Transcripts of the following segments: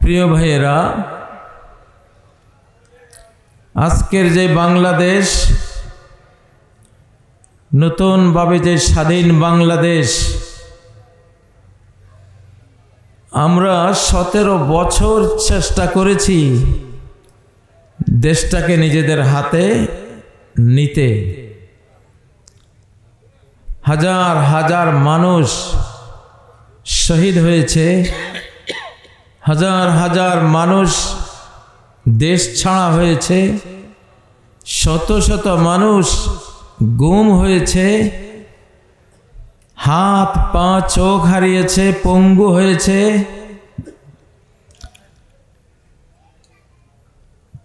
প্রিয় ভাইয়েরা, আজকের যে বাংলাদেশ, নতুনভাবে যে স্বাধীন বাংলাদেশ, আমরা 17 বছর চেষ্টা করেছি দেশটাকে নিজেদের হাতে নিতে। হাজার হাজার মানুষ শহীদ হয়েছে, হাজার হাজার মানুষ দেশ ছাড়া হয়েছে, শত শত মানুষ গুম হয়েছে, হাত পা চোখ হারিয়েছে, পঙ্গু হয়েছে।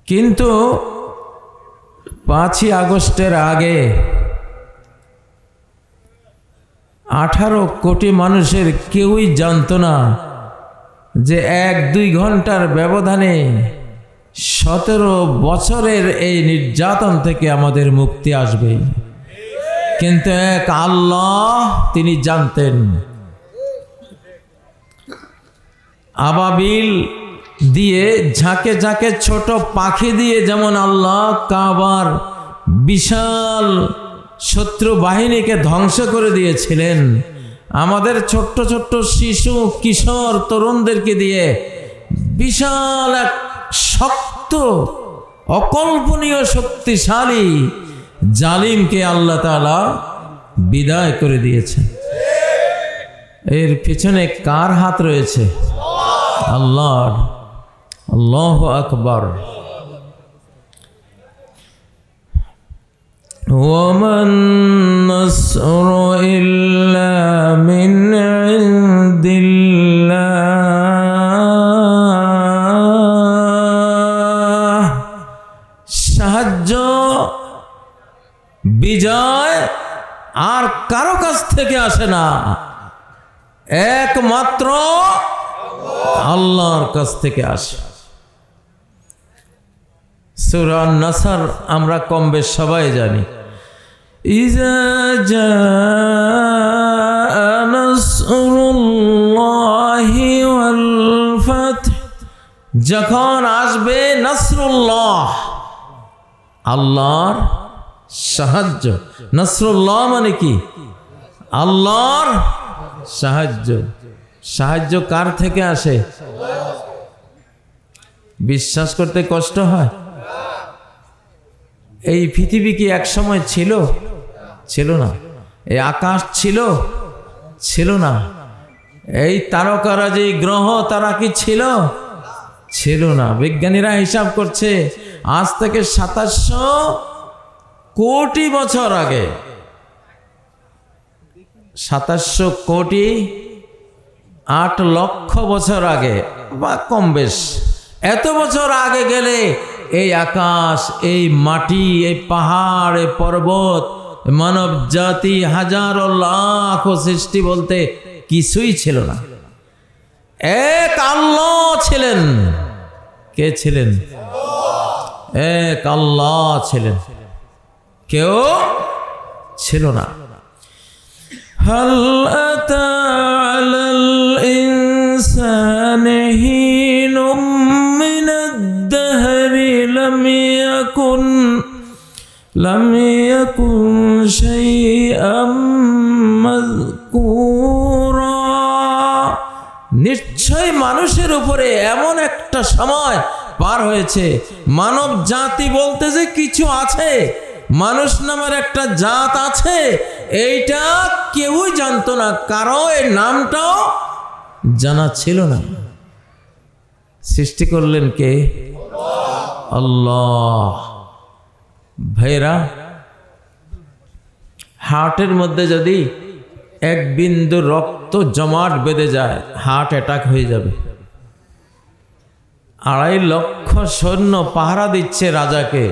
কিন্তু 5ই আগস্টের আগে 18 কোটি মানুষের কেউই জানতো না যে 1-2 ঘন্টার ব্যবধানে 17 বছরের এই নির্যাতন থেকে আমাদের মুক্তি আসবে। কিন্তু এক আল্লাহ, তিনি জানতেন। আবাবিল দিয়ে, ঝাঁকে ঝাঁকে ছোট পাখি দিয়ে যেমন আল্লাহ কাবার বিশাল শত্রু বাহিনীকে ধ্বংস করে দিয়েছিলেন, আমাদের ছোট্ট ছোট্ট শিশু কিশোর তরুণদেরকে দিয়ে বিশাল এক শক্ত অকল্পনীয় শক্তিশালী জালিমকে আল্লাহ তাআলা বিদায় করে দিয়েছেন। এর পিছনে কার হাত রয়েছে? আল্লাহর। আল্লাহু আকবার। ওয়ামান নাসরু ইল্লা মিন ইনদিল্লাহ। সাহায্য বিজয় আর কারো কাছ থেকে আসে না, একমাত্র আল্লাহর কাছ থেকে আসে। সূরা নাসর আমরা কম বেশ সবাই জানি। ইজা জাআ নাসরুল্লাহি ওয়াল ফাth, যখন আসবে নাসরুল্লাহ, আল্লাহর সাহায্য। নাসরুল্লাহ মানে কি? আল্লাহর সাহায্য। সাহায্য কার থেকে আসে? বিশ্বাস করতে কষ্ট হয়। এই পৃথিবী কি এক সময় ছিল? ছিল না। এই আকাশ ছিল? ছিল না। এই তারকারাজি গ্রহ তারা কি ছিল? ছিল না। বিজ্ঞানীরা হিসাব করছে আজ থেকে 2700 কোটি বছর আগে, 2700 কোটি 8 লক্ষ বছর আগে বা কম বেশ, এত বছর আগে গেলে এই আকাশ, এই মাটি, এই পাহাড়, এই পর্বত, মানব জাতি, হাজারো লাখ সৃষ্টি বলতে কিছুই ছিল না। এক আল্লাহ ছিলেন। কে ছিলেন? এক আল্লাহ ছিলেন, কেউ ছিল না। হাল আতা আলাল ইনসানি হিনুম মিনাদ দাহরি লাম ইয়াকুন শাইআম মাযকুরা। নিশ্চয় মানুষের উপরে এমন একটা সময় পার হয়েছে, মানব জাতি বলতে যে কিছু আছে, মানুষ নামের একটা জাত আছে, এইটা কেউই জানতো না, কারো এই নামটাও জানা ছিল না। সৃষ্টি করলেন কে? আল্লাহ। ভাইরা, হার্টের মধ্যে যদি 1 বিন্দু রক্ত জমাট বেঁধে যায়, হার্ট অ্যাটাক হয়ে যাবে। 2.5 লক্ষ সৈন্য পাহারা দিচ্ছে রাজাকে।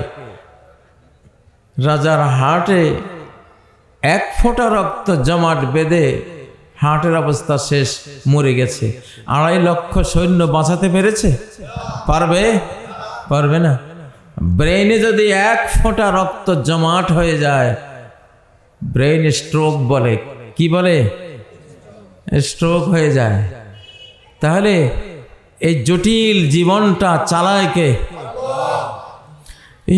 রাজার হার্টে 1 ফোঁটা রক্ত জমাট বেঁধে হার্টের অবস্থা শেষ, মরে গেছে। 2.5 লক্ষ সৈন্য বাঁচাতে পেরেছে? পারবে? পারবে না। ব্রেইনে যদি 1 ফোঁটা রক্ত জমাট হয়ে যায়, ব্রেইন স্ট্রোক বলে। কি বলে? স্ট্রোক হয়ে যায়। তাহলে এই জটিল জীবনটা চালায় কে?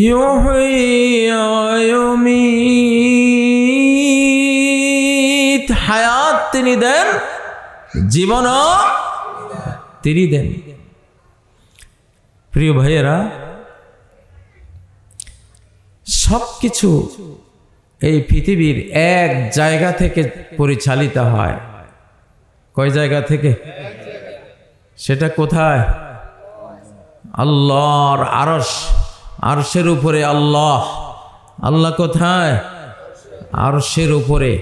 ইউহয়ী হায়াত তিনি দেন, জীবনও তিনি দেন। প্রিয় ভাইয়েরা, সব কিছু এই পৃথিবীর এক জায়গা থেকে পরিচালিত হয়। কয় জায়গা থেকে? সেটা কোথায়? আল্লাহর আরশ, আরশের উপরে আল্লাহ। আল্লাহ কোথায়? আরশের উপরে।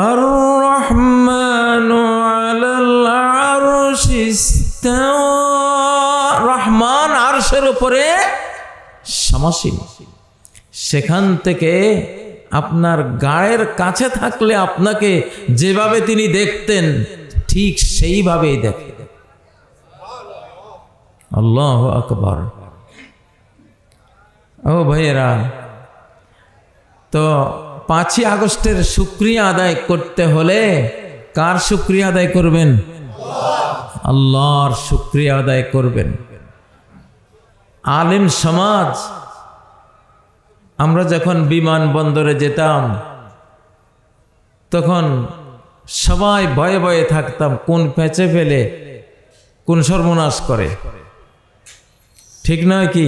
আর রহমানু আলাল আরশি ইস্তাওয়া, রহমান আরশের উপরে সমাসীন। সেখান থেকে আপনার গায়ের কাছে থাকলে আপনাকে যেভাবে তিনি দেখতেন ঠিক সেইভাবেই দেখেন। আল্লাহু আকবার। ও ভাইয়েরা, তো 5ই আগস্টের শুকরিয়া আদায় করতে হলে কার শুকরিয়া আদায় করবেন? আল্লাহর শুকরিয়া আদায় করবেন। আলেম সমাজ, আমরা যখন বিমানবন্দরে যেতাম তখন সবাই ভয়ে ভয়ে থাকতাম কোন পেঁচে ফেলে কোন সর্বনাশ করে। ঠিক নয় কি?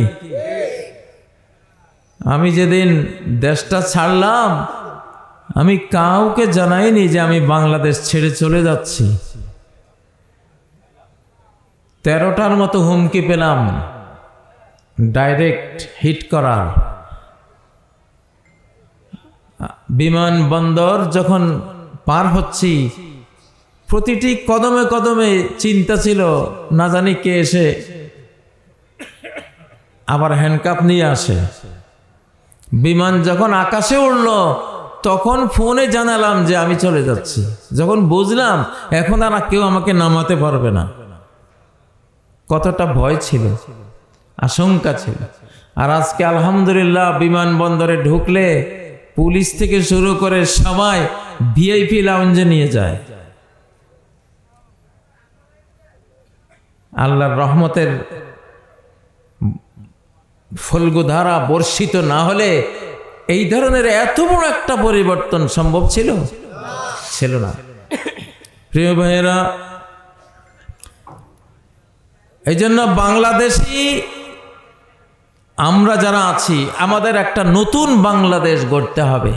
আমি যেদিন দেশটা ছাড়লাম আমি কাউকে জানাইনি যে আমি বাংলাদেশ ছেড়ে চলে যাচ্ছি। 13টার মতো হুমকি পেলাম ডাইরেক্ট হিট করার। বিমানবন্দর যখন পার হচ্ছি প্রতিটি কদমে কদমে চিন্তা ছিল না জানি কে এসে আবার হ্যান্ডকাপ নিয়ে আসে। বিমান যখন আকাশে উঠল তখন ফোনে জানালাম যে আমি চলে যাচ্ছি। যখন বুঝলাম এখন আর কেউ আমাকে নামাতে পারবে না, কতটা ভয় ছিল, আশঙ্কা ছিল। আর আজকে আলহামদুলিল্লাহ বিমানবন্দরে ঢুকলে পুলিশ থেকে শুরু করে সবাই ভিআইপি লাউঞ্জে নিয়ে যায়। আল্লাহর রহমতের ফল্গুধারা বর্ষিত না হলে এই ধরনের এত বড় একটা পরিবর্তন সম্ভব ছিল না। প্রিয় ভাইয়েরা, এই জন্য বাংলাদেশি আমরা যারা আছি আমাদের একটা নতুন বাংলাদেশ গড়তে হবে।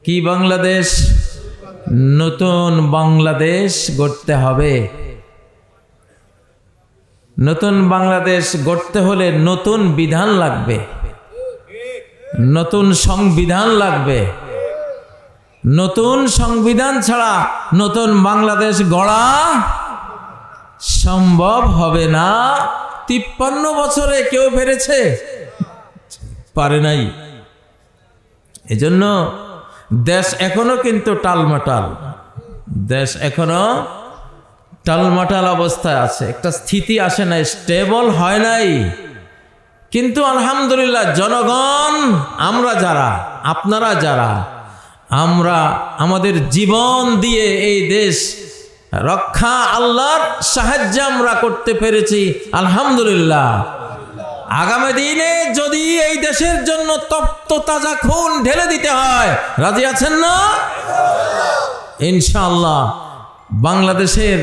কি বাংলাদেশ? নতুন বাংলাদেশ গড়তে হবে। নতুন বাংলাদেশ গড়তে হলে নতুন বিধান লাগবে, নতুন সংবিধান লাগবে। নতুন সংবিধান ছাড়া নতুন বাংলাদেশ গড়া সম্ভব হবে না। 53 বছরে কেউ পেরেছে? পারে নাই। এজন্য দেশ এখনো কিন্তু টালমাটাল, দেশ এখনো টালমাটাল অবস্থায় আছে, একটা স্থিতি আসে নাই, স্টেবল হয় নাই। কিন্তু আলহামদুলিল্লাহ জনগণ, আমরা যারা, আপনারা যারা, আমরা আমাদের জীবন দিয়ে এই দেশ রক্ষা আল্লাহর সাহায্যে আমরা করতে পেরেছি আলহামদুলিল্লাহ। আগামী দিনে যদি এই দেশের জন্য তপ্ত তাজা খুন ঢেলে দিতে হয়, রাজি আছেন না? ইনশাআল্লাহ বাংলাদেশের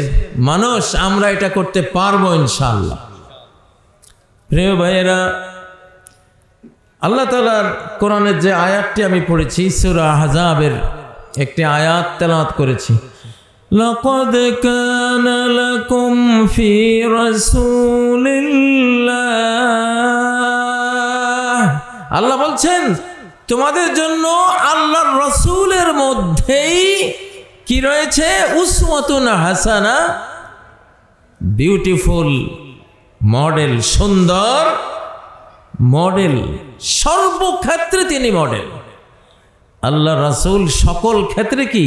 মানুষ আমরা এটা করতে পারবো ইনশাআল্লাহ। প্রিয় ভাইয়েরা, আল্লাহ তাআলার কোরআনের যে আয়াতটি আমি পড়েছি সূরা আহজাবের একটি আয়াত তেলাওয়াত করেছি। লাকাদ কানা লাকুম ফি রাসূলিল্লাহ, আল্লাহ বলছেন তোমাদের জন্য আল্লাহর রাসূলের মধ্যেই কি রয়েছে? উসওয়াতুন হাসানা, বিউটিফুল মডেল, সুন্দর মডেল। সর্বক্ষেত্রে তিনি মডেল। আল্লাহ রাসূল সকল ক্ষেত্রে কি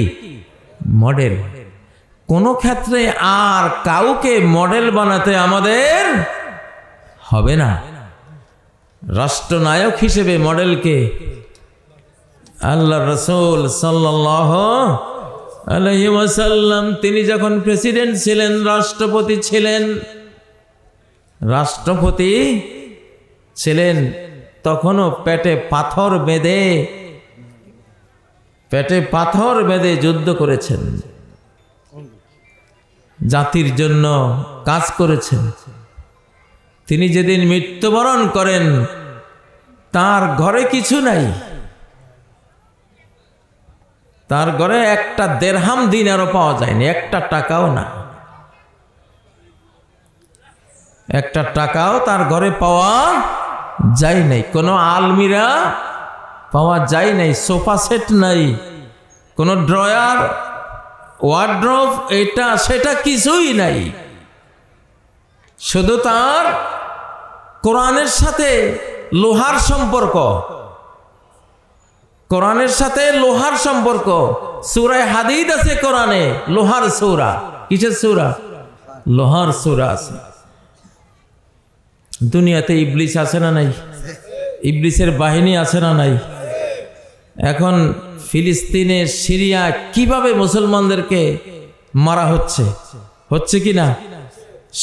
মডেল। কোনো ক্ষেত্রে আর কাউকে মডেল বানাতে আমাদের হবে না। রাষ্ট্রনায়ক হিসেবে মডেলকে আল্লাহ রাসূল সাল্লাল্লাহু আলাইহি ওয়াসাল্লাম তিনি যখন প্রেসিডেন্ট ছিলেন, রাষ্ট্রপতি ছিলেন, তখনও পেটে পাথর বেঁধে যুদ্ধ করেছেন, জাতির জন্য কাজ করেছেন। তিনি যেদিন মৃত্যুবরণ করেন, তার ঘরে কিছু নাই, তার ঘরে একটা দেরহাম দিনারও পাওয়া যায়নি, একটা টাকাও না, একটা টাকাও তার ঘরে পাওয়া যায় নাই। কোনো আলমিরা পাওয়া যায় নাই, সোফা সেট নাই, কোনো ড্রয়ার, ওয়ার্ড্রোব, এটা সেটা কিছুই নাই। শুধু তার কোরআনের সাথে লোহার সম্পর্ক, কোরআনের সাথে লোহার সম্পর্ক। সূরা হাদীদ আছে কোরআনে, লোহার সূরা। কিসের সূরা? লোহার সূরা আছে। দুনিয়াতে ইবলিস আছে না নাই? ইবলিসের বাহিনী আছে না নাই? এখন ফিলিস্তিনে, সিরিয়া কিভাবে মুসলমানদেরকে মারা হচ্ছে কি না?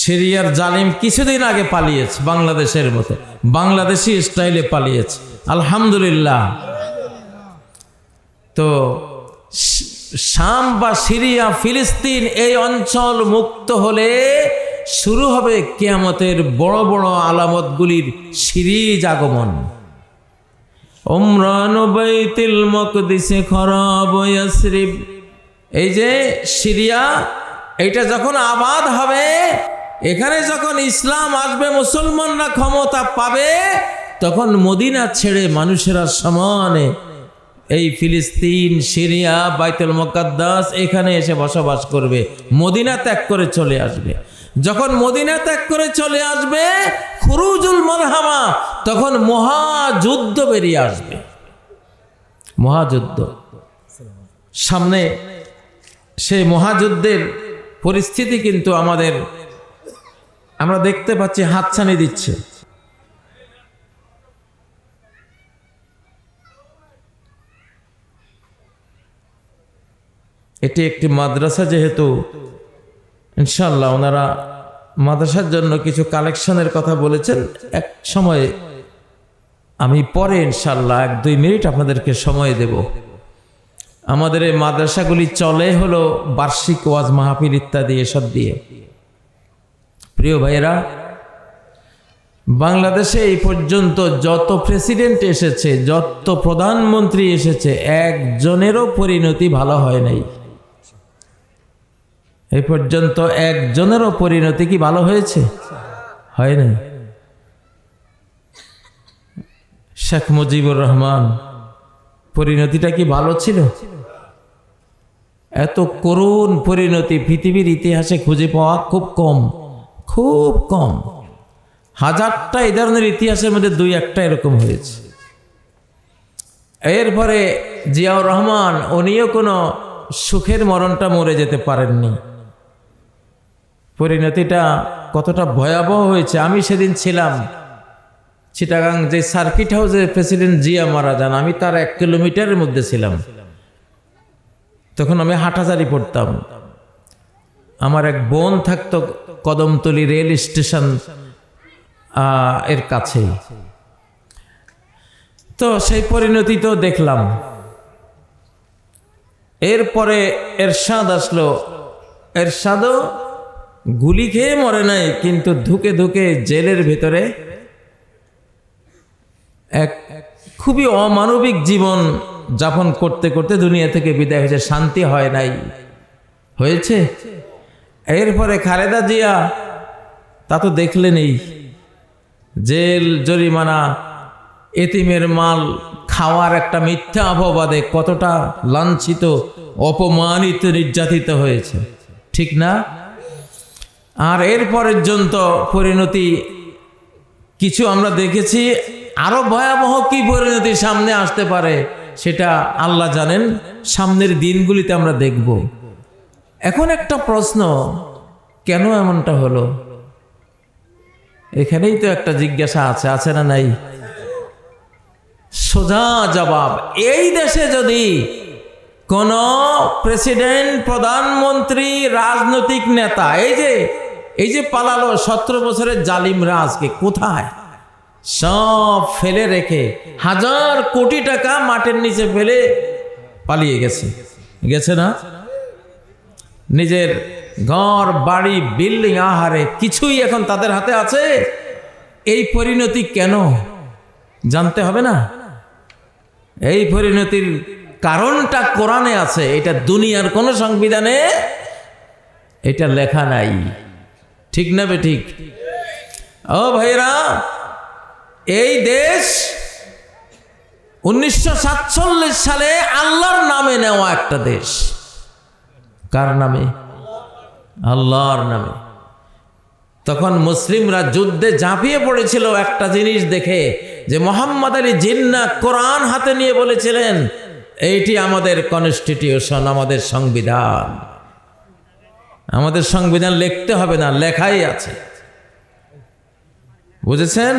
সিরিয়ার জালিম কিছুদিন আগে পালিয়েছে, বাংলাদেশের মতো বাংলাদেশি স্টাইলে পালিয়েছে, আলহামদুলিল্লাহ। তো শাম বা সিরিয়া, ফিলিস্তিন এই অঞ্চল মুক্ত হলে শুরু হবে কিয়ামতের বড় বড় আলামতগুলির সিরিজ আগমন। উমরান বাইতুল মাকদিসে খরাব ইয়াসরিব, এই যে সিরিয়া, এটা যখন আবাদ হবে, এখানে যখন ইসলাম আসবে, মুসলমানরা ক্ষমতা পাবে, তখন মদিনা ছেড়ে মানুষেরা সমানে এই ফিলিস্তিন, সিরিয়া, বাইতুল মুকাদ্দাস এখানে এসে বসবাস করবে, মদিনা ত্যাগ করে চলে আসবে। যখন মদিনা ত্যাগ করে চলে আসবে, খুরুজুল মালহামা, তখন মহাযুদ্ধ বেরিয়ে আসবে, মহাযুদ্ধ সামনে। সেই মহাযুদ্ধের পরিস্থিতি কিন্তু আমরা দেখতে পাচ্ছি, হাতছানি দিচ্ছে। এটি একটি মাদ্রাসা, যেহেতু ইনশাআল্লাহ ওনারা মাদ্রাসার জন্য কিছু কালেকশনের কথা বলেছেন। এক সময় আমি পরে ইনশাআল্লাহ 1-2 মিনিট আপনাদেরকে সময় দেব। আমাদের এই মাদ্রাসাগুলি চলে হলো বার্ষিক ওয়াজ মাহফিল ইত্যাদি এসব দিয়ে। প্রিয় ভাইয়েরা, বাংলাদেশে এই পর্যন্ত যত প্রেসিডেন্ট এসেছে, যত প্রধানমন্ত্রী এসেছে, একজনেরও পরিণতি ভালো হয় নাই। এই পর্যন্ত একজনেরও পরিণতি কি ভালো হয়েছে? হয় নাই। শেখ মুজিবুর রহমান, পরিণতিটা কি ভালো ছিল? এত করুণ পরিণতি পৃথিবীর ইতিহাসে খুঁজে পাওয়া খুব কম, খুব কম। 1000টা এই ধরনের ইতিহাসের মধ্যে 2-1টা এরকম হয়েছে। এরপরে জিয়াউর রহমান, উনিও কোনো সুখের মরণটা মরে যেতে পারেননি। পরিণতিটা কতটা ভয়াবহ হয়েছে। আমি সেদিন ছিলাম চিটাগাং, যে সার্কিট হাউসে প্রেসিডেন্ট জিয়া মারা যান, আমি তার 1 কিলোমিটারের মধ্যে ছিলাম। তখন আমি হাঁটাচারি পড়তাম। আমার এক বোন থাকতো কদমতলী রেল স্টেশন এর কাছেই। তো সেই পরিণতি তো দেখলাম। এরপরে এরশাদ আসলো। এরশাদও গুলি খেয়ে মরে নাই, কিন্তু ধুকে ধুকে জেলের ভেতরে এক খুবই অমানবিক জীবন যাপন করতে করতে দুনিয়া থেকে বিদায় হয়েছে। শান্তি হয় নাই, হয়েছে। এরপরে খালেদা জিয়া, তা তো দেখলেনই, জেল, জরিমানা, এতিমের মাল খাওয়ার একটা মিথ্যা অপবাদে কতটা লাঞ্ছিত, অপমানিত, নির্যাতিত হয়েছে, ঠিক না? আর এর পর্যন্ত পরিণতি কিছু আমরা দেখেছি। আরো ভয়াবহ কি পরিণতি সামনে আসতে পারে সেটা আল্লাহ জানেন। সামনের দিনগুলিতে আমরা দেখব। এখন একটা প্রশ্ন, কেন এমনটা হলো? এখানেই তো একটা জিজ্ঞাসা আছে না নাই? সোজা জবাব, এই দেশে যদি কোন প্রেসিডেন্ট, প্রধানমন্ত্রী, রাজনৈতিক নেতা এই যে পালালো 17 বছরের জালিমরা আজকে কোথায়? সব ফেলে রেখে হাজার কোটি টাকা মাটির নিচে ফেলে পালিয়ে গেছে না? নিজের ঘর বাড়ি বিল্ডিং আহারে কিছুই এখন তাদের হাতে আছে। এই পরিণতি কেন জানতে হবে না? এই পরিণতির কারণটা কোরআনে আছে, এটা দুনিয়ার কোন সংবিধানে এটা লেখা নাই। ঠিক না বে ঠিক? ও ভাইরা, এই দেশ 1947 সালে আল্লাহর নামে নেওয়া একটা দেশ। কার নামে? আল্লাহর নামে। তখন মুসলিমরা যুদ্ধে ঝাঁপিয়ে পড়েছিল একটা জিনিস দেখে, যে মোহাম্মদ আলী জিন্নাহ কোরআন হাতে নিয়ে বলেছিলেন, এইটি আমাদের কনস্টিটিউশন, আমাদের সংবিধান। আমাদের সংবিধান লিখতে হবে না, লেখাই আছে। বুঝেছেন?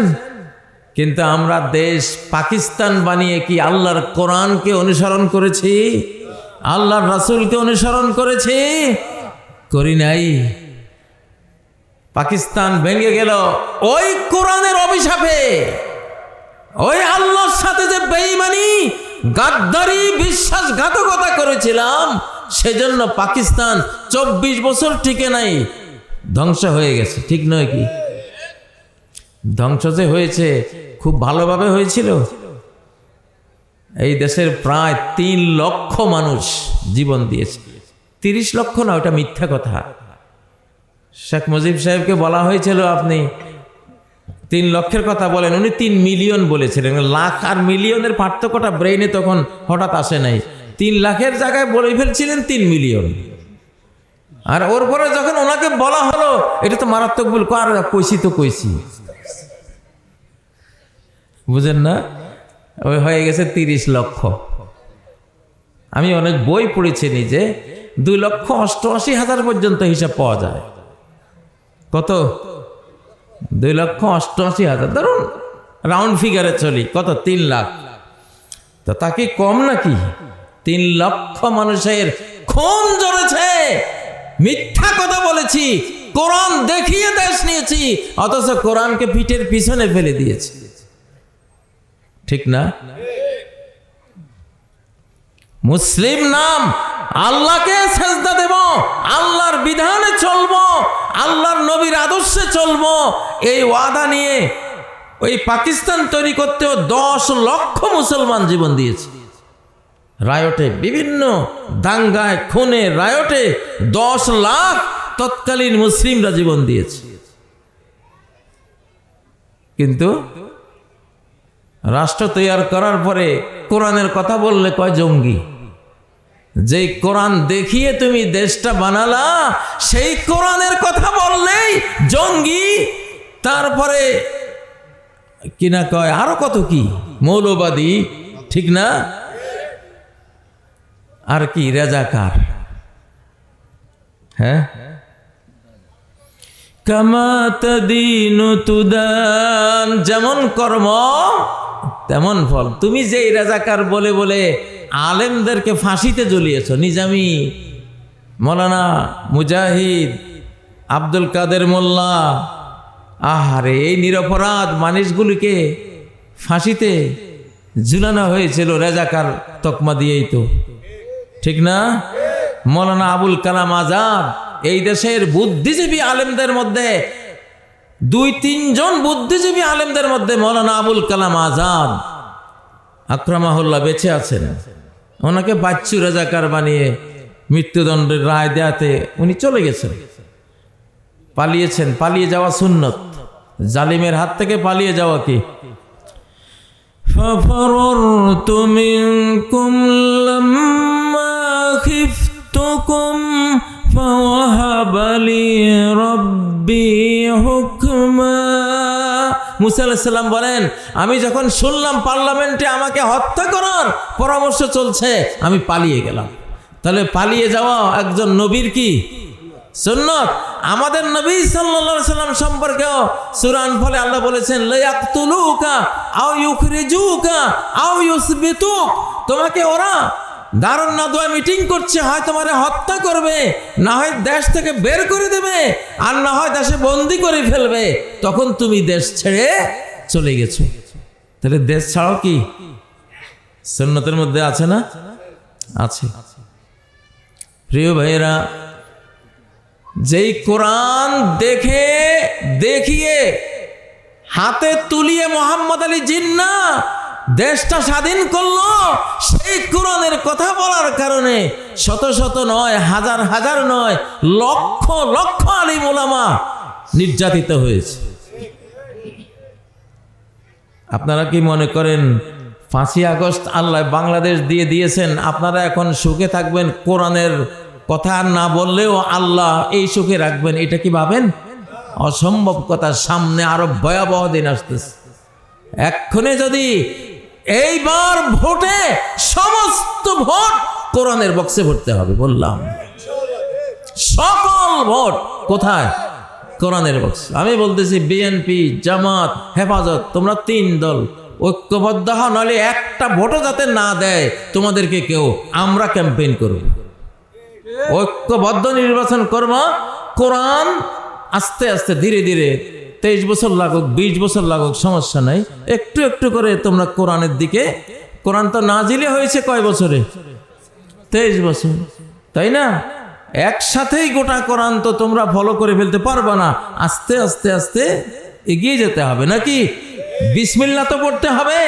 কিন্তু আমরা দেশ পাকিস্তান বানিয়ে কি আল্লাহর কোরআনকে অনুসরণ করেছি? আল্লাহর রাসূলকে অনুসরণ করেছি? করি নাই। পাকিস্তান ভেঙে গেল ওই কোরআনের অভিশাপে। ওই আল্লাহর সাথে যে বেঈমানি, গাদ্দারি, বিশ্বাসঘাতকতা করেছিলাম, সেজন্য পাকিস্তান 24 বছর টিকে নাই, ধ্বংস হয়ে গেছে। ঠিক নয় কি? ধ্বংস যে হয়েছে খুব ভালোভাবে হয়েছিল। এই দেশের প্রায় 3 লক্ষ মানুষ জীবন দিয়েছে। 30 লক্ষ না, ওটা মিথ্যা কথা। শেখ মুজিব সাহেবকে বলা হয়েছিল আপনি 3 লক্ষের কথা বলেন, উনি 3 মিলিয়ন বলেছিলেন। লাখ আর মিলিয়নের পার্থক্যটা ব্রেইনে তখন হঠাৎ আসে নাই। 3 লাখের জায়গায় বলে ফেলছিলেন 3 মিলিয়ন। আর ওর পরে যখন ওনাকে বলা হলো এটা তো মারাত্মক ভুল, আর কইছি বুঝেন না, ওই হয়ে গেছে 30 লক্ষ। আমি অনেক বই পড়েছি নিজে, 2,88,000 পর্যন্ত হিসাব পাওয়া যায়। কত? 2,88,000। ধরুন রাউন্ড ফিগারে চলি, কত? 3 লাখ। তো তা কি কম নাকি? 3 লক্ষ মানুষের খুন ঝরেছে, মিথ্যা কথা বলেছি, কোরআন দেখিয়ে দেশ নিয়েছি, অথচ কোরআনকে পিঠের পিছনে ফেলে দিয়েছি। ঠিক না? মুসলিম নাম, আল্লাহকে সেজদা দেব, আল্লাহর বিধানে চলবো, আল্লাহর নবীর আদর্শে চলবো, এই ওয়াদা নিয়ে ওই পাকিস্তান তৈরি করতেও 10 লক্ষ মুসলমান জীবন দিয়েছে। রায়টে, বিভিন্ন দাঙ্গায়, খুনে, রায়টে 10 লাখ তৎকালীন মুসলিমরা জীবন দিয়েছে। কিন্তু রাষ্ট্র তৈরি করার পরে কোরআনের কথা বললে কয় জঙ্গি। যেই কোরআন দেখিয়ে তুমি দেশটা বানালা, সেই কোরআনের কথা বললেই জঙ্গি। তারপরে কিনা কয় আরো কত কি, মৌলবাদী। ঠিক না? আর কি, রাজাকার। হ্যাঁ, কামা তাদিনু তুদান, যেমন কর্ম তেমন ফল। তুমি যেই রাজাকার বলে বলে আলেমদেরকে ফাঁসিতে ঝুলিয়েছ, নিজামী, মৌলানা মুজাহিদ, আব্দুল কাদের মোল্লা, আহারে এই নিরপরাধ মানুষগুলিকে ফাঁসিতে ঝুলানো হয়েছিল রাজাকার তকমা দিয়েই তো। ঠিক না? মৌলানা আবুল কালাম আজাদ, এই দেশের বুদ্ধিজীবী আলেমদের মধ্যে 2-3 জন বুদ্ধিজীবী আলেমদের মধ্যে মৌলানা আবুল কালাম আজাদ আকরামাহুল্লাহ বেঁচে আছেন। ওনাকে বাচ্চু রাজাকার বানিয়ে মৃত্যুদণ্ডের রায় দেয়াতে উনি চলে গেছেন, পালিয়েছেন। পালিয়ে যাওয়া সুন্নত, জালিমের হাত থেকে পালিয়ে যাওয়া কি? ফাফাররতু মিনকুম লাম্মা খিফতুকুম ফাওয়াহাবা লি রাব্বি হুকমা। মুসা আলাইহিস সালাম বলেন, আমি যখন শুনলাম পার্লামেন্টে আমাকে হত্যা করার পরামর্শ চলছে, আমি পালিয়ে গেলাম। তাহলে পালিয়ে যাওয়া একজন নবীর কি সুন্নত? আমাদের নবী সাল্লাল্লাহু আলাইহি সাল্লাম সম্পর্কেও সূরা আনফালে আল্লাহ বলেছেন, লায়াকতুলুকা আও ইউখরিজুকা আও ইউসবিতুক, তোমাকে ওরা দারুন নাদওয়া মিটিং করছে, হয় তোমারে হত্যা করবে, না হয় দেশ থেকে বের করে দেবে, আর না হয় দেশে বন্দি করে ফেলবে, তখন তুমি দেশ ছেড়ে চলে গেছো। তাহলে দেশ ছাড়াও কি সুন্নতের মধ্যে আছে না? আছে। প্রিয় ভাইয়েরা, যেই কোরআন দেখে দেখিয়ে হাতে তুলিয়ে মোহাম্মদ আলী জিন্না দেশটা স্বাধীন করলো, সেই কোরআনের কথা বলার কারণে শত শত নয়, হাজার হাজার নয়, লক্ষ লক্ষ আলিম ওলামা নির্যাতিত হয়েছে। আপনারা কি মনে করেন 5ই আগস্ট আল্লাহ বাংলাদেশ দিয়ে দিয়েছেন, আপনারা এখন সুখে থাকবেন, কোরআনের কথা না বললেও আল্লাহ এই সুখে রাখবেন? এটা কি ভাবেন? অসম্ভব কথা। সামনে আরো ভয়াবহ দিন আসতেছে। এক্ষণে যদি এইবার ভোটে সমস্ত ভোট কোরআনের বক্সে ভরতে হবে, বললাম সকল ভোট কোথায়? কোরআনের বক্স। আমি বলতেছি বিএনপি, জামাত, হেফাজত, তোমরা 3 দল ঐক্যবদ্ধ হও, নইলে একটা ভোটও যাতে না দেয় তোমাদেরকে কেউ, আমরা ক্যাম্পেইন করব, ঐক্যবদ্ধ নির্বাচন করব। কোরআন আস্তে আস্তে ধীরে ধীরে 23 বছর লাগুক, 20 বছর লাগুক, সমস্যা নাই, একটু একটু করে তোমরা কোরআনের দিকে। কোরআন তো নাজিলে হয়েছে কয় বছরে? 23 বছর, তাই না? একসাথেই গোটা কোরআন তো তোমরা ফলো করে ফেলতে পারবে না, আস্তে আস্তে আস্তে এগিয়ে যেতে হবে নাকি? বিসমিল্লাহ তো পড়তে হবে,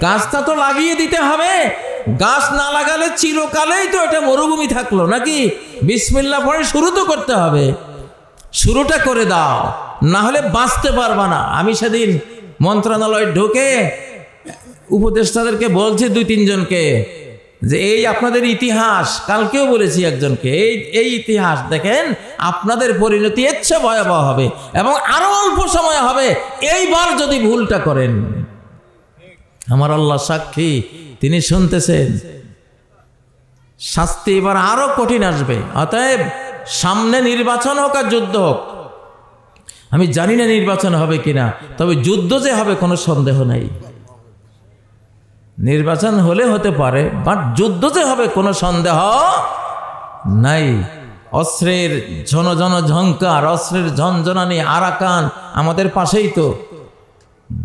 গাছটা তো লাগিয়ে দিতে হবে। গাছ না লাগালে চিরকালেই তো এটা মরুভূমি থাকলো নাকি? বিসমিল্লাহ পড়ে শুরু তো করতে হবে, শুরুটা করে দাও, না হলে বাঁচতে পারবা না। আমি সেদিন মন্ত্রণালয়ে ঢুকে উপদেষ্টাদেরকে বলছি 2-3 জনকে যে এই আপনাদের ইতিহাস, কালকেও বলেছি একজনকে, এই ইতিহাস দেখেন, আপনাদের পরিণতি ইচ্ছে ভয়াবহ হবে এবং আরো অল্প সময় হবে এইবার যদি ভুলটা করেন। আমার আল্লাহ সাক্ষী, তিনি শুনতেছেন, শাস্তি এবার আরো কঠিন আসবে। অতএব সামনে নির্বাচন হোক আর যুদ্ধ হোক, আমি জানি না নির্বাচন হবে কিনা, তবে যুদ্ধ যে হবে কোনো সন্দেহ নাই। নির্বাচন হলে হতে পারে, বাট যুদ্ধ যে হবে কোনো সন্দেহ নাই। অস্ত্রের ঝনঝন ঝংকার, অস্ত্রের ঝনঝনানি, আরাকান আমাদের পাশেই তো,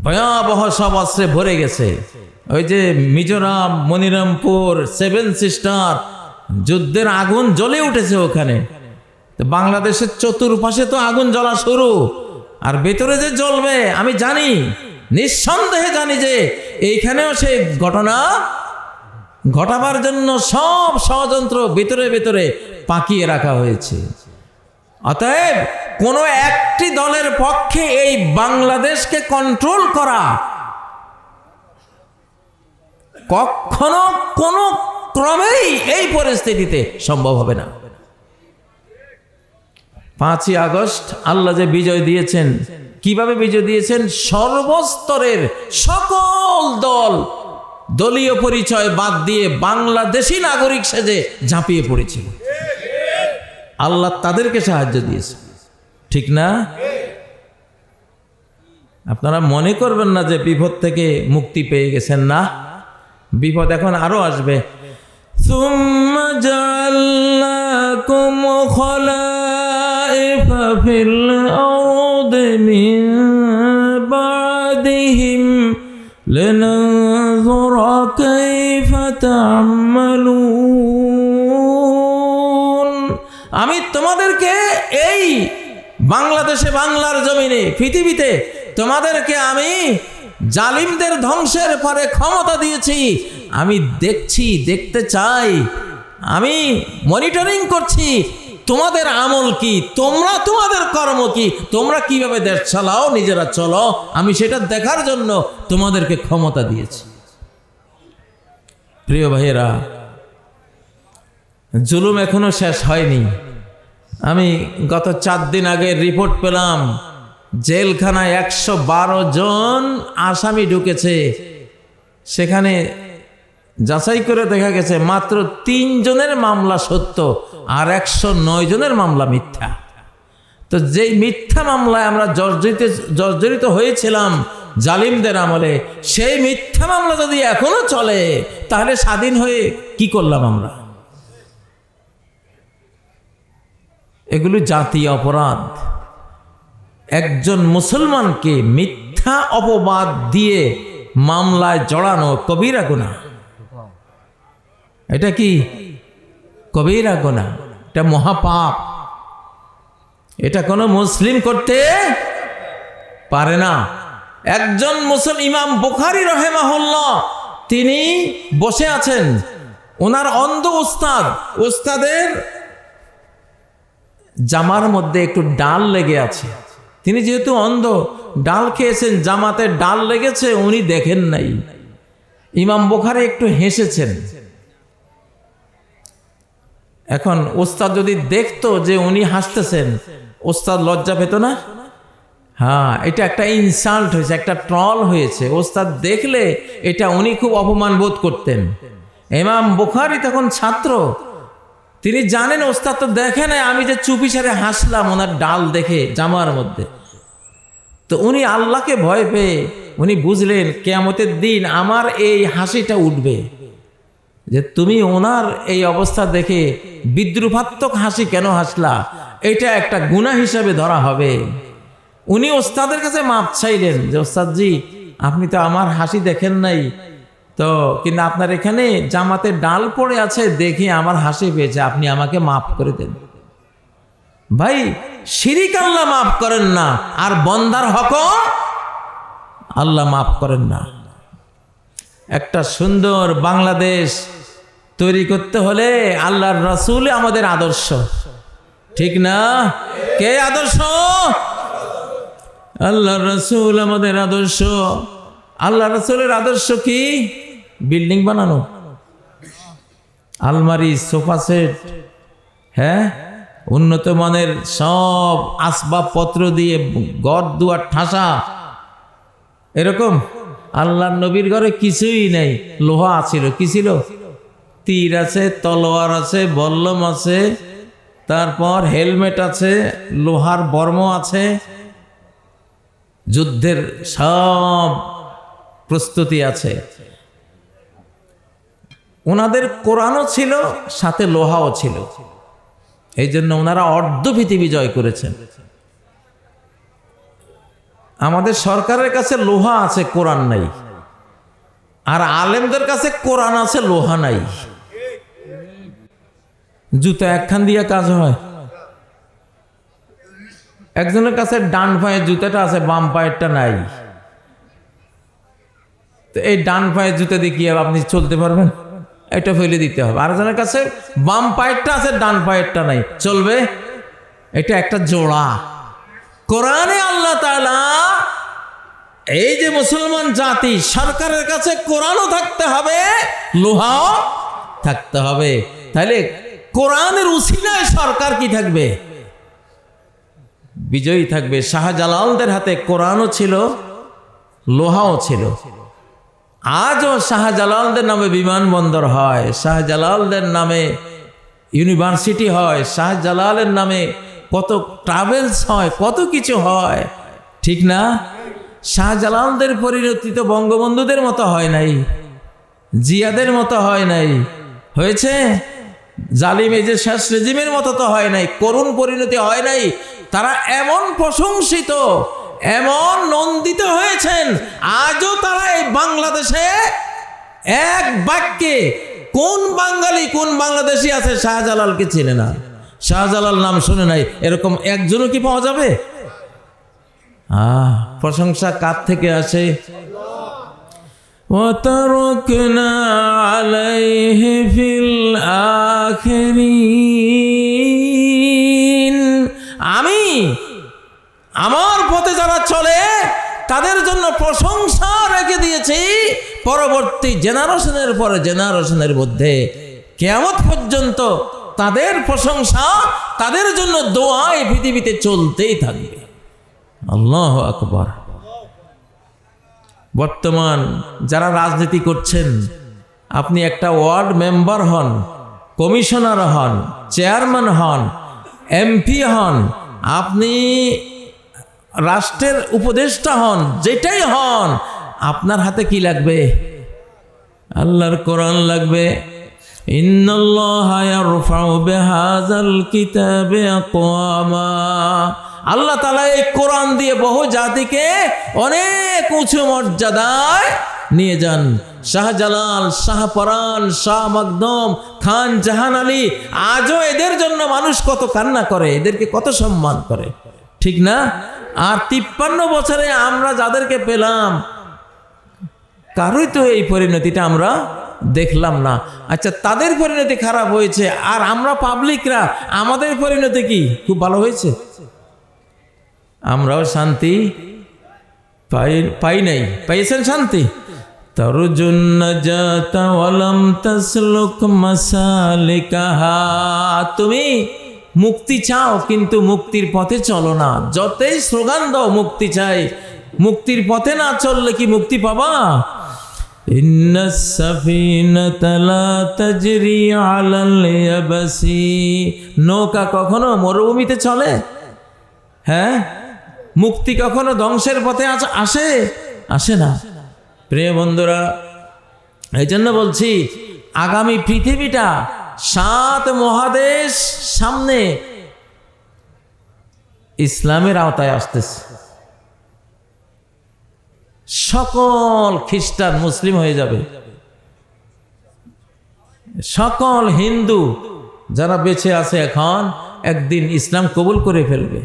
ভয়াবহ সব অস্ত্রে ভরে গেছে। ওই যে মিজোরাম, মনিরামপুর, 7 সিস্টার, যুদ্ধের আগুন জ্বলে উঠেছে ওখানে। তো বাংলাদেশের চতুর্পাশে তো আগুন জ্বলা শুরু, আর ভেতরে যে জ্বলবে আমি জানি, নিঃসন্দেহে জানি যে এইখানেও সেই ঘটনা ঘটাবার জন্য সব ষড়যন্ত্র ভিতরে ভিতরে পাকিয়ে রাখা হয়েছে। অতএব কোনো একটি দলের পক্ষে এই বাংলাদেশকে কন্ট্রোল করা কখনো কোনো ক্রমেই এই পরিস্থিতিতে সম্ভব হবে না। 5ই আগস্ট আল্লাহ যে বিজয় দিয়েছেন, কিভাবে বিজয় দিয়েছেন? সর্বস্তরের সকল দল দলীয় পরিচয় বাদ দিয়ে বাংলাদেশি নাগরিক সেজে ঝাঁপিয়ে পড়েছিল। আল্লাহ তাদেরকে সাহায্য দিয়েছে, ঠিক না? আপনারা মনে করবেন না যে বিপদ থেকে মুক্তি পেয়ে গেছেন, না, বিপদ এখন আরো আসবে। সুম্মা জাআলনাকুম খলাইফা ফিল আরদি মিন বাদিহিম লিনানজুরা কাইফা তা'মালুন। আমি তোমাদেরকে এই বাংলাদেশে, বাংলার জমিনে, পৃথিবীতে তোমাদেরকে আমি জালিমদের ধ্বংসের পরে ক্ষমতা দিয়েছি। আমি দেখছি, দেখতে চাই, আমি মনিটরিং করছি তোমাদের আমল কি, তোমরা তোমাদের কর্ম কি, তোমরা কিভাবে দেশ চালাও, নিজেরা চলো, আমি সেটা দেখার জন্য তোমাদেরকে ক্ষমতা দিয়েছি। প্রিয় ভাইয়েরা, জুলুম এখনো শেষ হয়নি। আমি গত 4 দিন আগে রিপোর্ট পেলাম, জেলখানায় 112 জন আসামি ঢুকেছে। সেখানে যাচাই করে দেখা গেছে মাত্র 3 জনের মামলা সত্য, আর 109 জনের মামলা মিথ্যা। তো যেই মিথ্যা মামলায় আমরা জর্জরিত হয়েছিলাম, জালিমদের আমলে। সেই মিথ্যা মামলা যদি এখনো চলে, তাহলে স্বাধীন হয়ে কি করলাম আমরা? এগুলো জাতীয় অপরাধ। একজন মুসলমানকে মিথ্যা অপবাদ দিয়ে মামলায় জড়ানো কবিরা গুনাহ। এটা কি কবিরা গুনাহ? এটা মহাপাপ। এটা কোনো মুসলিম করতে পারে না। একজন মুসলিম ইমাম বুখারী রাহিমাহুল্লাহ, তিনি বসে আছেন, ওনার অন্ধ ওস্তাদের জামার মধ্যে একটু ডাল লেগে আছে। তিনি যেহেতু অন্ধ, ডাল খেয়েছেন, জামাতে ডাল লেগেছে, উনি দেখেন নাই। ইমাম বুখারী একটু হেসেছেন। এখন ওস্তাদ যদি দেখতো যে উনি হাসতেছেন, ওস্তাদ লজ্জা পেত না? হ্যাঁ, এটা একটা ইনসাল্ট হয়েছে, একটা ট্রল হয়েছে। ওস্তাদ দেখলে এটা উনি খুব অপমান বোধ করতেন। ইমাম বুখারী তখন ছাত্র, তিনি জানেন ওস্তাদ তো দেখে নাই, আমি যে চুপিসারে হাসলাম ওনার ডাল দেখে জামার মধ্যে। তো উনি আল্লাহকে ভয় পেয়ে উনি বুঝলেন কিয়ামতের দিন আমার এই হাসিটা উঠবে, যে তুমি ওনার এই অবস্থা দেখে বিদ্রুপাত্মক হাসি কেন হাসলা, এটা একটা গুনাহ হিসাবে ধরা হবে। উনি ওস্তাদের কাছে মাপ চাইলেন যে ওস্তাদজি, আপনি তো আমার হাসি দেখেন নাই, তো কিন্তু আপনার এখানে জামাতে ডাল পড়ে আছে দেখে আমার হাসি পেয়েছে, আপনি আমাকে মাফ করে দেন। ভাই, শিরিক আল্লাহ মাফ করেন না, আর বন্দার হক আল্লাহ মাফ করেন না। একটা সুন্দর বাংলাদেশ তৈরি করতে হলে আল্লাহর রাসূল আমাদের আদর্শ, ঠিক না? কে আদর্শ? আল্লাহর রাসূল আমাদের আদর্শ। আল্লাহ রাসূলের আদর্শ কি? বিল্ডিং বানানো, আলমারি, সোফা সেট, হ্যাঁ, উন্নত মানের সব আসবাবপত্র দিয়ে ঘর দুয়ার ঠাসা, এরকম। আল্লাহর নবীর ঘরে কিছুই নেই, লোহা ছিল। কি ছিল? তীর আছে, তলোয়ার আছে, বল্লম আছে, তারপর হেলমেট আছে, লোহার বর্ম আছে, যুদ্ধের সব প্রস্তুতি আছে। ওনাদের কোরআনও ছিল, সাথে লোহাও ছিল। এই জন্য ওনারা অর্ধ পৃথিবী জয় করেছেন। আমাদের সরকারের কাছে লোহা আছে, কোরআন নাই। আর আলেমদের কাছে কোরআন আছে, লোহা নাই। জুতা একখান দিয়ে কাজ হয়। একজনের কাছে ডান পায়ের জুতাটা আছে, বাম পায়েরটা নাই। তো এই ডান পায়ের জুতা দিয়ে কি আপনি চলতে পারবেন? এটা ফেলে দিতে হবে। আরেকজনের কাছে বাম পায়েরটা আছে, ডান পায়েরটা নাই, চলবে? এটা একটা জোড়া। কোরআনে আল্লাহ তাআলা এই যে মুসলমান জাতি, সরকারের কাছে কোরআনও থাকতে হবে, লোহাও থাকতে হবে। তাহলে কোরআনের উসিলায় সরকার কি থাকবে? বিজয়ী থাকবে। শাহজালালদের হাতে কোরআনও ছিল, লোহাও ছিল। আজও শাহজালালদের নামে বিমানবন্দর হয়, শাহজালালদের নামে ইউনিভার্সিটি হয়, শাহজালালের নামে কত ট্রাভেলস হয়, কত কিছু হয়, ঠিক না? শাহজালালদের পরিণতি তো বঙ্গবন্ধুদের মতো হয় নাই, জিয়াদের মতো হয় নাই, হয়েছে? জালিম এই যে শেষ রেজিমের মতো তো হয় নাই, করুণ পরিণতি হয় নাই। তারা এমন প্রশংসিত, এমন নন্দিত হয়েছেন, আজও তারা এই বাংলাদেশে এক বাক্যে কোন বাঙালি, কোন বাংলাদেশি আছে শাহজালালকে চেনে না, শাহজালাল নাম শুনে নাই, এরকম একজনও কি পাওয়া যাবে? প্রশংসা কার থেকে আসে? وَتَرَكْنَا عَلَيْهِ فِي الْآخِرِينَ। আমি আমার পথে যারা চলে তাদের জন্য প্রশংসা রেখে দিয়েছি পরবর্তী জেনারেশনের পরে জেনারেশনের মধ্যে, কিয়ামত পর্যন্ত তাদের প্রশংসা, তাদের জন্য দোয়া এই পৃথিবীতে চলতেই থাকবে। আল্লাহু আকবার। বর্তমান যারা রাজনীতি করছেন, আপনি একটা ওয়ার্ড মেম্বার হন, কমিশনার হন, চেয়ারম্যান হন, এমপি হন, আপনি রাষ্ট্রের উপদেষ্টা হন, যেটাই হন, আপনার হাতে কি লাগবে? আল্লাহর কোরআন লাগবে। ইন্নাল্লাহা ইয়ারফাউ বিহাযাল কিতাবি আকওয়ামা, আল্লাহ তাআলা এই কোরআন দিয়ে বহু জাতিকে অনেক উঁচু মর্যাদায় নিয়ে যান। শাহজালাল, শাহপরান, শাহ মখদুম, খান জাহান আলী, আজও এদের জন্য মানুষ কত কান্না করে, এদেরকে কত সম্মান করে, ঠিক না? আর 53 বছরে আমরা যাদেরকে পেলাম, কারোই তো এই পরিণতিটা আমরা দেখলাম না। আচ্ছা, তাদের পরিণতি খারাপ হয়েছে, আর আমরা পাবলিকরা, আমাদের পরিণতি কি খুব ভালো হয়েছে? আমরাও শান্তি পাই নাই। পাইছেন শান্তি? তারজুন নাজাতা ওয়ালাম তাসলুক মাসালিকাহা, তুমি মুক্তি চাও কিন্তু মুক্তির পথে চলো না। যতই স্লোগান দাও মুক্তি চাই, মুক্তির পথে না চললে কি মুক্তি পাবা? ইন্নাস সাফিনাতা লা তাজরি আলাল ইয়াবাসি, নৌকা কখনো মরুভূমিতে চলে? হ্যাঁ, মুক্তি কখনো ধ্বংসের পথে আসে না। প্রিয় বন্ধুরা, এই জন্য বলছি, আগামী পৃথিবীটা 7 মহাদেশ সামনে ইসলামের আওতায় আসতেছে। সকল খ্রিস্টান মুসলিম হয়ে যাবে, সকল হিন্দু যারা বেঁচে আছে এখন একদিন ইসলাম কবুল করে ফেলবে।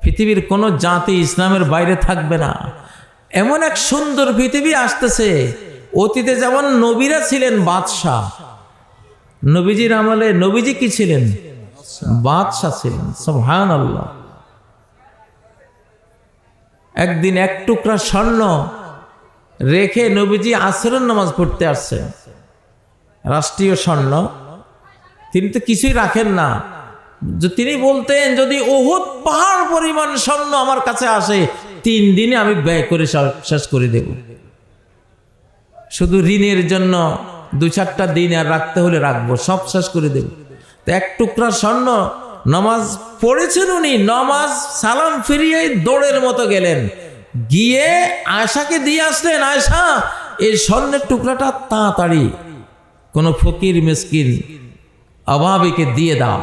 পৃথিবীর কোনো জাতি ইসলামের বাইরে থাকবে না। এমন এক সুন্দর পৃথিবী আসতেছে। অতীতে যেমন নবীরা ছিলেন বাদশাহ, নবীজির আমলে নবীজি কি ছিলেন? বাদশাহ ছিলেন। সুবহানাল্লাহ। একদিন এক টুকরা স্বর্ণ রেখে নবীজি আসরের নামাজ পড়তে আসছেন, রাষ্ট্রীয় স্বর্ণ। তিনি তো কিছুই রাখেন না। তিনি বলতেন, যদি উহুদ পাহাড় পরিমাণ স্বর্ণ আমার কাছে আসে, 3 দিনে আমি ব্যয় করে শেষ করে দেব। শুধু ঋণের জন্য 2-4টা দিন আর রাখতে হলে রাখবো, সব শেষ করে দেব। তো এক টুকরা স্বর্ণ, নামাজ পড়েছেন উনি, নামাজ সালাম ফিরিয়ে দৌড়ের মতো গেলেন, গিয়ে আয়েশাকে দিয়ে আসলেন, আয়েশা এই স্বর্ণের টুকরাটা তাড়াতাড়ি কোনো ফকির মিসকিন অভাবীকে দিয়ে দাও।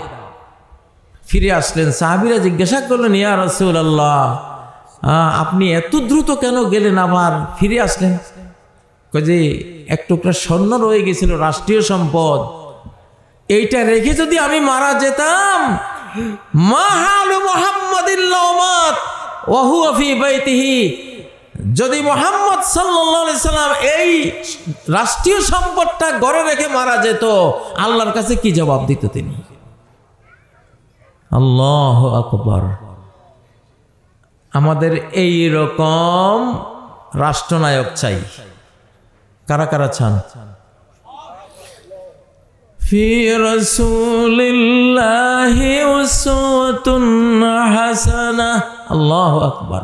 ফিরে আসলেন, সাহাবীরা জিজ্ঞাসা করলেন, ইয়া রাসূলুল্লাহ, আপনি এত দ্রুত কেন গেলেন, আবার ফিরে আসলেন? যে এক টুকরা স্বর্ণ রয়ে গেছিল, রাষ্ট্রীয় সম্পদ, এইটা রেখে যদি আমি মারা যেতাম, মাহালু মুহাম্মাদিল্লাহ মাত ওয়া হুয়া ফি বাইতিহি, যদি মুহাম্মদ সাল্লাল্লাহু আলাইহি সাল্লাম এই রাষ্ট্রীয় সম্পদটা ঘরে রেখে মারা যেত, আল্লাহর কাছে কি জবাব দিত তিনি? আল্লাহু আকবার। আমাদের এই রকম রাষ্ট্রনায়ক চাই। কারা কারা চান? ফি রাসূলিল্লাহি উসওয়াতুন হাসানাহ। আল্লাহু আকবার।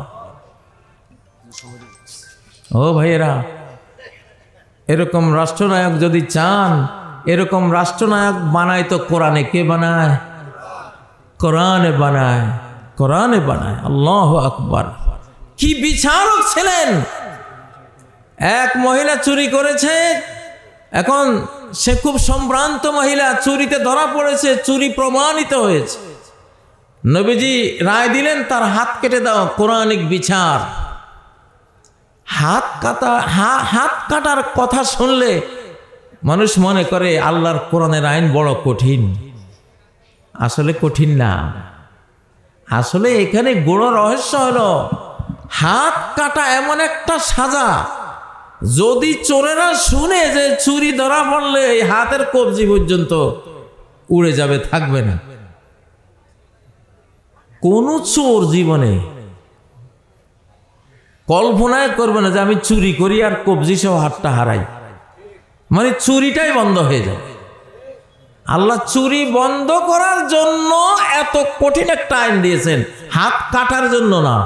ও ভাইয়েরা, এরকম রাষ্ট্রনায়ক যদি চান, এরকম রাষ্ট্রনায়ক বানায় তো কোরআনে। কে বানায়? কোরআনে বানায়, কোরআনে বানায়। আল্লাহু আকবার। কি বিচারক ছিলেন! এক মহিলা চুরি করেছে, এখন সে খুব সম্ভ্রান্ত মহিলা, চুরিতে ধরা পড়েছে, চুরি প্রমাণিত হয়েছে। নবীজি রায় দিলেন, তার হাত কেটে দাও। কোরআনিক বিচার। হাত কাটার কথা শুনলে মানুষ মনে করে আল্লাহর কোরআনের আইন বড় কঠিন। আসলে কঠিন না। আসলে এখানে বড় রহস্য হলো, হাত কাটা এমন একটা সাজা, যদি চোরেরা শুনে যে চুরি ধরা পড়লে এই হাতের কবজি পর্যন্ত উড়ে যাবে, থাকবে না। কোন চোর জীবনে কল্পনায় করবে না যে আমি চুরি করি আর কবজি সহ হাতটা হারাই, মানে চুরিটাই বন্ধ হয়ে যায়। আল্লাহ চুরি বন্ধ করার জন্য এত কঠিন একটা আইন দিয়েছেন, হাত কাটার জন্য না।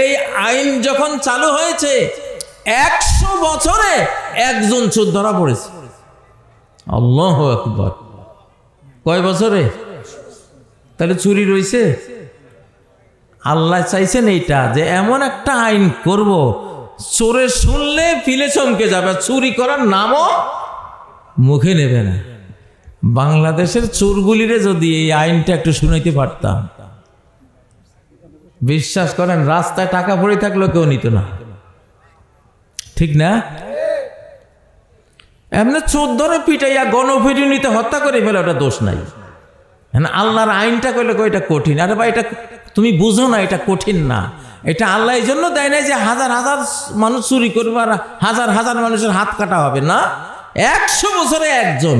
এই আইন যখন চালু হয়েছে, 100 বছরে একজন চোর ধরা পড়েছে। আল্লাহু আকবার। কয় বছরে? তাহলে চুরি রয়েছে? আল্লাহ চাইছেন এইটা যে এমন একটা আইন করব, চোরে শুনলে পিলে চমকে যাবে, চুরি করার নামও মুখে নেবে না। বাংলাদেশের চোরগুলিরে যদি এই আইনটা একটু শুনাইতে পারতাম, বিশ্বাস করেন রাস্তায় টাকা পড়ে থাকলেও কেউ নিত না, ঠিক না? এমনি চোর ধরে পিটাইয়া গণপিটুনিতে হত্যা করে ফেলে, ওটা দোষ নাই। আল্লাহর আইনটা করলে এটা কঠিন। আরে ভাই, এটা তুমি বুঝো না, এটা কঠিন না। এটা আল্লাহ এই জন্য দেয় নাই যে হাজার হাজার মানুষ চুরি করবে আর হাজার হাজার মানুষের হাত কাটা হবে না। 100 বছরে একজন,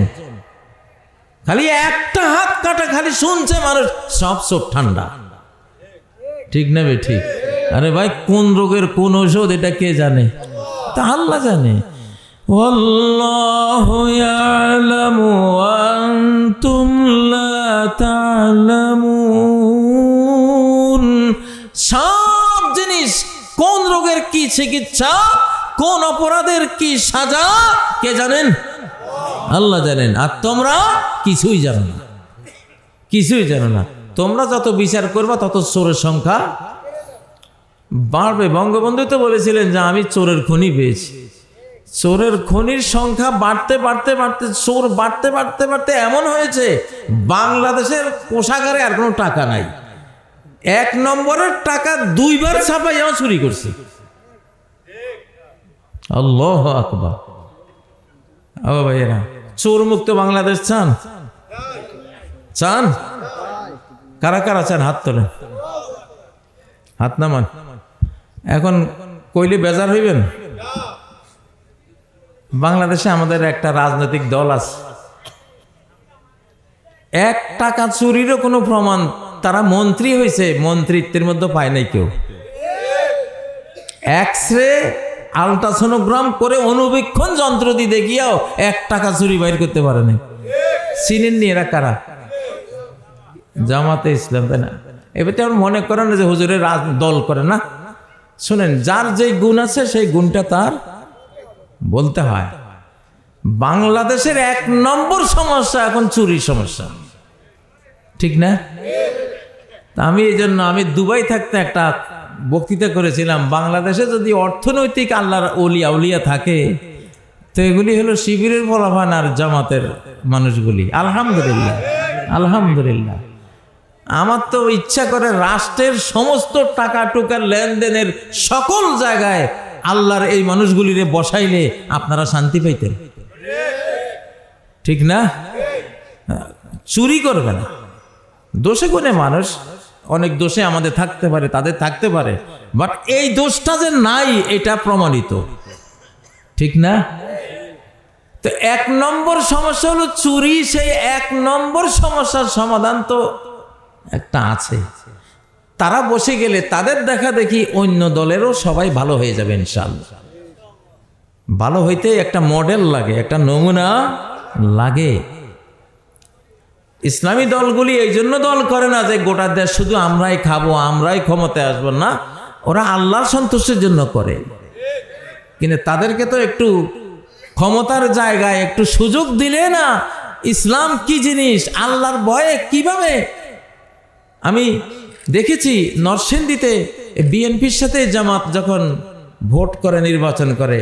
খালি একটা হাত কাটা খালি শুনছে মানুষ, সব চোখ ঠান্ডা, ঠিক না বে ঠিক? আরে ভাই, কোন রোগের কোন ঔষধ এটা কে জানে? তা আল্লাহ জানে। ওয়াল্লাহু ইয়ালামু ওয়া আনতুম লা তা'লামুন। সব জিনিস, কোন রোগের কি চিকিৎসা, কোন অপরাধের কি সাজা, কে জানেন? আল্লাহ জানেন। আর তোমরা কিছুই জানো না, কিছুই জানো না। তোমরা যত বিচার করবা তত চোরের সংখ্যা বাড়বে। বঙ্গবন্ধু তো বলেছিলেন যে আমি চোরের খনি পেয়েছি। চোরের খনির সংখ্যা বাড়তে বাড়তে বাড়তে, চোর বাড়তে বাড়তে বাড়তে এমন হয়েছে বাংলাদেশের কোষাগারে আর কোনো টাকা নাই। 1 নম্বরের টাকা 2 বার ছাপাইয়াও চুরি করছে। আল্লাহু আকবার। ও ভাইয়েরা, চোর মুক্ত বাংলাদেশ চান? চান? কারা কারা চান? হাত তোলেন, হাত নামান। এখন কইলে বেজার হইবেন? বাংলাদেশে আমাদের একটা রাজনৈতিক দল আছে, 1 টাকা চুরিরও কোনো প্রমাণ, তারা মন্ত্রী হয়েছে, মন্ত্রিত্বের মধ্যে পায় নাই কেউ। এক্সরে, আলট্রাসোনোগ্রাম করে অনুবীক্ষণ যন্ত্র দিয়ে দেখিয়াও 1 টাকা চুরি বাইর করতে পারে নাই। চিনেননি এরা কারা? জামাতে ইসলাম, তাই না? এবার তো মনে করেন যে হুজুরের দল করে না। শুনেন, যার যে গুণ আছে সেই গুণটা তার বলতে হয়। বাংলাদেশের 1 নম্বর সমস্যা এখন চুরির সমস্যা, ঠিক না? আমি এই জন্য আমি দুবাই থাকতে একটা বক্তৃতা করেছিলাম, বাংলাদেশে যদি অর্থনৈতিক আল্লাহর আউলিয়া থাকে তো এগুলি হলো শিবিরের ফলাফল আর জামাতের মানুষগুলি। আলহামদুলিল্লাহ, আলহামদুলিল্লাহ। আমার তো ইচ্ছা করে রাষ্ট্রের সমস্ত টাকা টুকার লেনদেনের সকল জায়গায় আল্লাহর এই মানুষগুলিরে বসাইলে আপনারা শান্তি পাইতেন, ঠিক না? চুরি করবে না। দোষে গুণে মানুষ, অনেক দোষে আমাদের থাকতে পারে, তাদের থাকতে পারে, বাট এই দোষটা যে নাই এটা প্রমাণিত, ঠিক না? তো 1 নম্বর সমস্যা হলো চুরি। সেই 1 নম্বর সমস্যার সমাধান তো একটা আছে। তারা বসে গেলে তাদের দেখা দেখি অন্য দলেরও সবাই ভালো হয়ে যাবে ইনশাআল্লাহ। ভালো হইতে একটা মডেল লাগে, একটা নমুনা লাগে। ইসলামী দলগুলি এই জন্য দল করে না যে গোটা দেশ শুধু আমরাই খাবো, আমরাই ক্ষমতায় আসবো না। ওরা আল্লাহর সন্তুষ্টির জন্য করে, কিন্তু তাদেরকে তো একটু ক্ষমতার জায়গায় একটু সুযোগ দিলে না, ইসলাম কি জিনিস, আল্লাহর ভয়ে কিভাবে। আমি দেখেছি নরসিংদীতে বিএনপির সাথে জামাত যখন ভোট করে, নির্বাচন করে,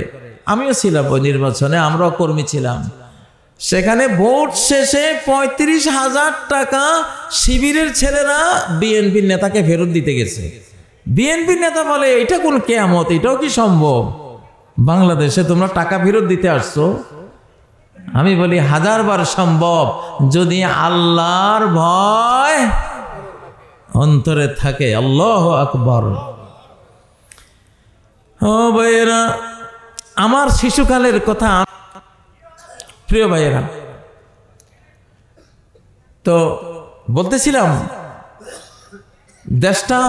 আমিও ছিলাম ওই নির্বাচনে, আমরাও কর্মী ছিলাম। সেখানে ভোট শেষে 35,000 টাকা শিবিরের ছেলেরা বিএনপির নেতাকে ফেরত দিতে গেছে। বিএনপির নেতা বলে এটা কোন কেয়ামত, এটাও কি সম্ভব? বাংলাদেশে তোমরা টাকা ফেরত দিতে আসছো? আমি বলি 1000 বার সম্ভব, যদি আল্লাহর ভয় অন্তরে থাকে। আল্লাহু আকবার। ও ভাইয়েরা, আমার শিশুকালের কথা, প্রিয় ভাইয়েরা, তো বলতেছিলাম দেশটা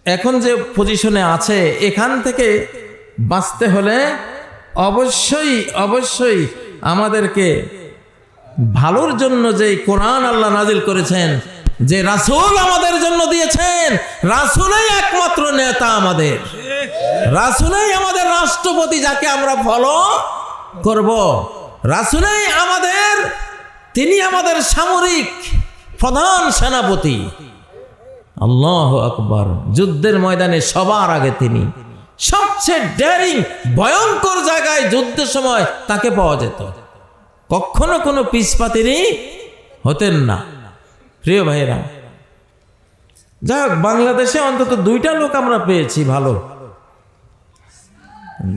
এখন যে পজিশনে আছে, এখান থেকে বাঁচতে হলে অবশ্যই অবশ্যই আমাদেরকে ভালোর জন্য যে কোরআন আল্লাহ নাজিল করেছেন, যে রাসূল আমাদের জন্য দিয়েছেন, রাসূলই একমাত্র নেতা আমাদের, রাসূলই আমাদের রাষ্ট্রপতি যাকে আমরা ফলো করব, রাসূলই আমাদের, তিনি আমাদের সামরিক প্রধান সেনাপতি। আল্লাহু আকবার। যুদ্ধের ময়দানে সবার আগে তিনি, সবচেয়ে ডেয়ারিং ভয়ঙ্কর জায়গায় যুদ্ধের সময় তাকে পাওয়া যেত, কখনো কোনো পিছপা তিনি হতেন না। প্রিয় ভাইরা, যাক, বাংলাদেশে অন্তত দুইটা লোক আমরা পেয়েছি ভালো,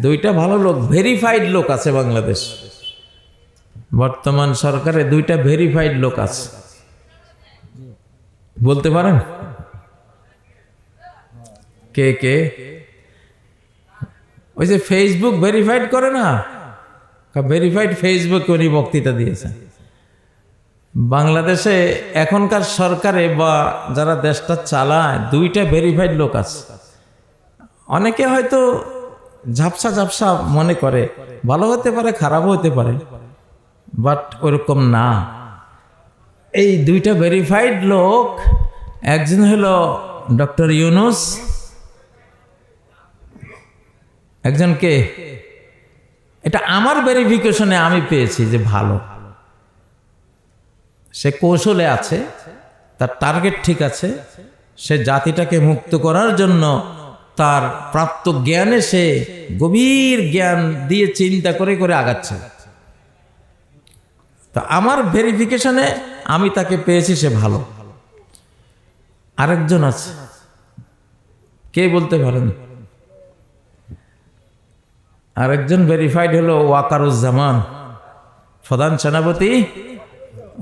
দুইটা ভালো লোক, ভেরিফাইড লোক আছে বাংলাদেশ। বর্তমান সরকারে দুইটা ভেরিফাইড লোক আছে, বলতে পারেন কে কে? ওই যে ফেসবুক ভেরিফাইড করে না, ভেরিফাইড ফেসবুক উনি বক্তৃতা দিয়েছেন। বাংলাদেশে এখনকার সরকারে বা যারা দেশটা চালায় দুইটা ভেরিফাইড লোক আছে। অনেকে হয়তো ঝাপসা ঝাপসা মনে করে, ভালো হতে পারে খারাপও হতে পারে, বাট ওরকম না। এই দুইটা ভেরিফাইড লোক, একজন হলো ডক্টর ইউনূস, একজনকে, এটা আমার ভেরিফিকেশনে আমি পেয়েছি যে ভালো, সে কৌশলে আছে, তার টার্গেট ঠিক আছে, সে জাতিটাকে মুক্ত করার জন্য তার প্রাপ্ত জ্ঞানে সে গভীর জ্ঞান দিয়ে চিন্তা করে করে আগাচ্ছে। তো আমার ভেরিফিকেশনে আমি তাকে পেয়েছি, সে ভালো। আরেকজন আছে, কে বলতে পারেন? আরেকজন ভেরিফাইড হলো ওয়াকারুজ্জামান, প্রধান সেনাপতি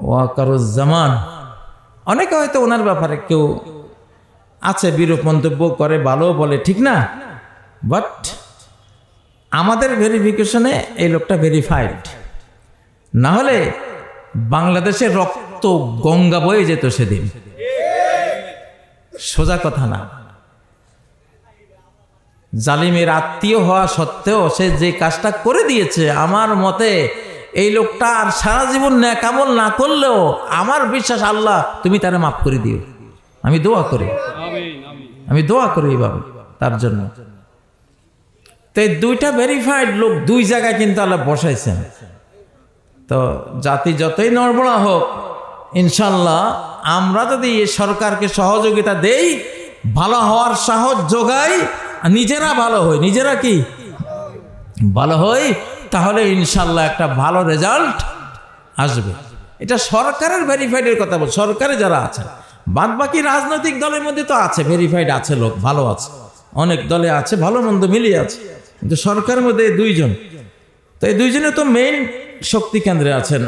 ওয়াকারুজ্জামান। অনেকে হয়তো ওনার ব্যাপারে কেউ আছে বিরূপ মন্তব্য করে, ভালো বলে, ঠিক না, বাট আমাদের ভেরিফিকেশনে এই লোকটা ভেরিফাইড। না হলে বাংলাদেশে রক্ত গঙ্গা বয়ে যেত সেদিন, সোজা কথা না। জালিমের আত্মীয় হওয়া সত্ত্বেও সে যে কাজটা করে দিয়েছে, আমার মতে এই লোকটা আর সারা জীবন নেকামল না করলেও আমার বিশ্বাস, আল্লাহ তুমি তারে মাফ করে দিও। আমি দোয়া করি, আমি দোয়া করি এইভাবে তার জন্য। তো এই দুইটা ভেরিফাইড লোক দুই জায়গায় কিন্তু আল্লাহ বসাইছেন। তো জাতি যতই নড়বড়া হোক, ইনশাল্লাহ আমরা যদি এই সরকারকে সহযোগিতা দেই, ভালো হওয়ার সাহস যোগাই, নিজেরা ভালো হই, নিজেরা কি ভালো হই, তাহলে ইনশাল্লাহ একটা ভালো রেজাল্ট আসবে। এটা সরকারের ভেরিফাইডের কথা বল, সরকারে যারা আছে, বাদ বাকি রাজনৈতিক দলের মধ্যে তো আছে ভেরিফাইড আছে লোক, ভালো আছে, অনেক দলে আছে, ভালো মন্দ মিলিয়ে আছে, কিন্তু সরকারের মধ্যে দুইজন, তো এই দুইজনে তো মেইন শক্তি কেন্দ্রে আছেন।